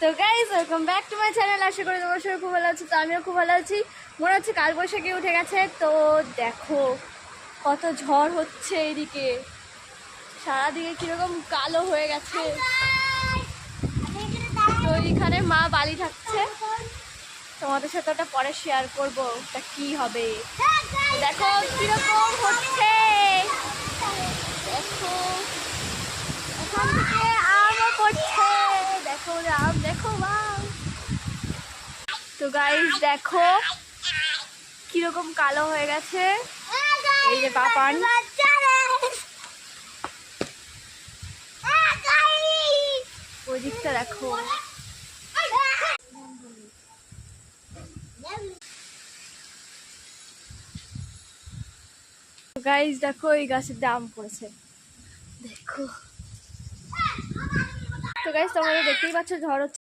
তো guys welcome back to my channel. আশা করি তোমার সবাই খুব ভালো আছো। তো আমিও খুব ভালো আছি। মনে হচ্ছে কালবৈশাখী উঠে গেছে। তো দেখো কত ঝড় হচ্ছে এইদিকে, সারাদিকে কিরকম কালো হয়ে গেছে। তো এইখানে মা বালি থাকছে, তোমাদের সাথে ওটা পরে শেয়ার করবো ওটা কি হবে। দেখো কিরকম হচ্ছে, দেখো ওখান থেকে আমও পড়ছে, দেখো আম, দেখো বাহ। তো গাইস দেখো কিরকম কালো হয়ে গেছে। এই যে পাপান, ওই দিকটা দেখো। গাইস দেখো এই গাছের দাম পড়েছে, দেখো। তো গাইস তোমরা দেখতেই পাচ্ছ ঝড় হচ্ছে।